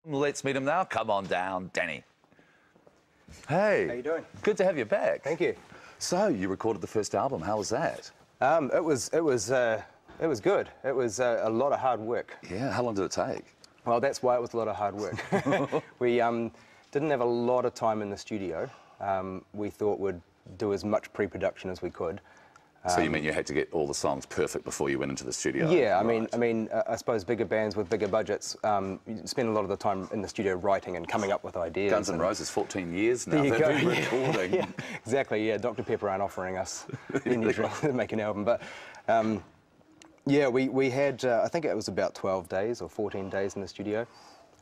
Let's meet him now. Come on down, Danny. Hey. How you doing? Good to have you back. Thank you. So, you recorded the first album. How was that? It was good. It was a lot of hard work. Yeah, how long did it take? Well, that's why it was a lot of hard work. We didn't have a lot of time in the studio. We thought we'd do as much pre-production as we could. So you mean you had to get all the songs perfect before you went into the studio? Yeah, right. I mean, I suppose bigger bands with bigger budgets you spend a lot of the time in the studio writing and coming up with ideas. Guns N' Roses, 14 years now. There you They've go. been recording. Yeah, exactly. Yeah, Dr. Pepper aren't offering us any drink to make an album, but yeah, we had I think it was about 12 days or 14 days in the studio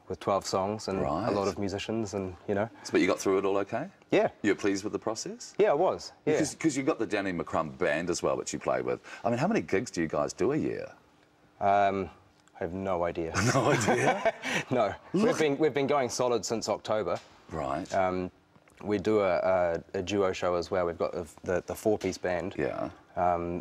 with 12 songs and Right. a lot of musicians, and you know. But you got through it all okay? Yeah. You were pleased with the process? Yeah, I was. Yeah. Because you've got the Danny McCrum band as well, which you play with. I mean, how many gigs do you guys do a year? I have no idea. No idea? No. We've been going solid since October. Right. We do a duo show as well. We've got the four-piece band. Yeah.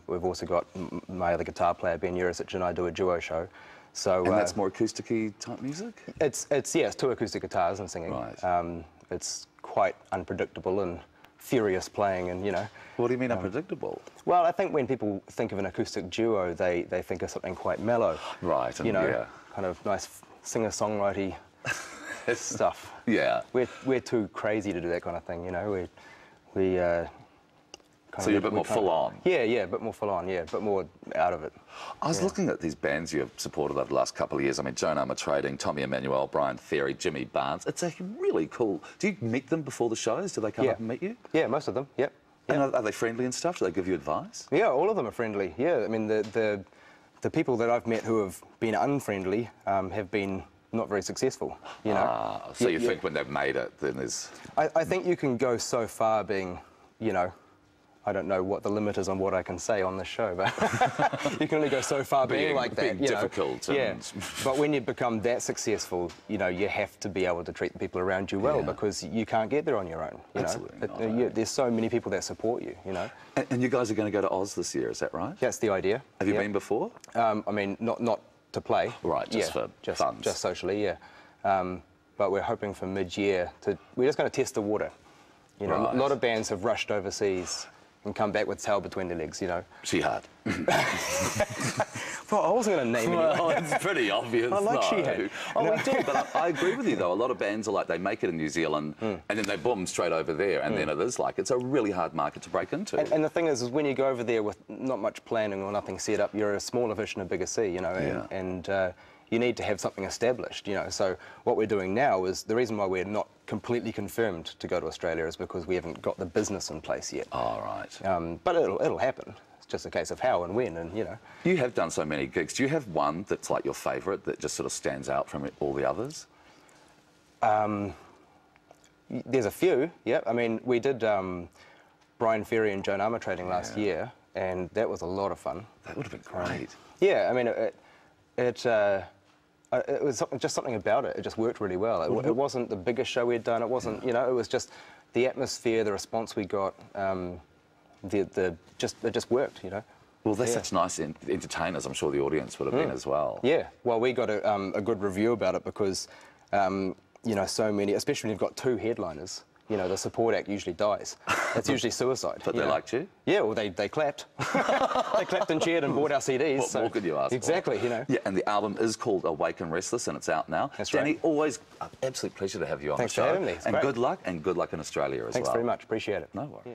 We've also got my other guitar player, Ben Urisic, and I do a duo show. So And that's more acousticy type music? It's two acoustic guitars and singing. Right. It's quite unpredictable and furious playing, and you know. What do you mean unpredictable? Well, I think when people think of an acoustic duo, they think of something quite mellow. Right. And You know, yeah. kind of nice singer-songwriter stuff. Yeah. We're too crazy to do that kind of thing, you know. We So you're a bit more full on? Yeah, a bit more full on, yeah, a bit more out of it. I was looking at these bands you have supported over the last couple of years. I mean, Joan Armour Trading, Tommy Emmanuel, Brian Ferry, Jimmy Barnes. It's a really cool... Do you meet them before the shows? Do they come up and meet you? Yeah, most of them, yep. And are they friendly and stuff? Do they give you advice? Yeah, all of them are friendly, yeah. I mean, the people that I've met who have been unfriendly have been not very successful, you know. So you think when they've made it, then there's... I think you can go so far being, you know, I don't know what the limit is on what I can say on this show, but you can only go so far being like that. Being difficult. Yeah, but when you become that successful, you know, you have to be able to treat the people around you well, because you can't get there on your own. You Absolutely know? There's so many people that support you, you know. And you guys are going to go to Oz this year, is that right? That's the idea. Have you been before? I mean, not to play. Right, just for fun. Just socially, yeah. But we're hoping for mid-year we're just going to test the water. You know, Right. a lot of bands have rushed overseas and come back with tail between their legs, you know. She Had. Well, I wasn't going to name anyone. Well, it's pretty obvious. I like though. She Had. Oh, we do, but I agree with you, though. A lot of bands are like, they make it in New Zealand, and then they boom straight over there, and then it is like, it's a really hard market to break into. And the thing is when you go over there with not much planning or nothing set up, you're a smaller fish in a bigger sea, you know, and you need to have something established, you know. So what we're doing now is, the reason why we're not completely confirmed to go to Australia is because we haven't got the business in place yet. Oh, right. But it'll happen. It's just a case of how and when, and you know. You have done so many gigs. Do you have one that's like your favourite that just sort of stands out from all the others? There's a few, yeah. I mean, we did Brian Ferry and Joan Armour Trading last year, and that was a lot of fun. That would have been great. Yeah, I mean, it was just something about it. It just worked really well. It wasn't the biggest show we'd done. It wasn't, you know, it was just the atmosphere, the response we got. It just worked, you know. Well, they're such nice entertainers. I'm sure the audience would have been as well. Yeah. Well, we got a good review about it because, you know, so many, especially when you've got two headliners. You know, the support act usually dies. That's usually suicide. But they liked you? Yeah, well, they clapped. They clapped and cheered and bought our CDs. What more could you ask Exactly, for? you know. Yeah, and the album is called Awake and Restless, and it's out now. That's Danny, right. always an absolute pleasure to have you on Thanks the show. for having me. It's and great. good luck in Australia as well. Thanks very much. Appreciate it. No worries. Yeah.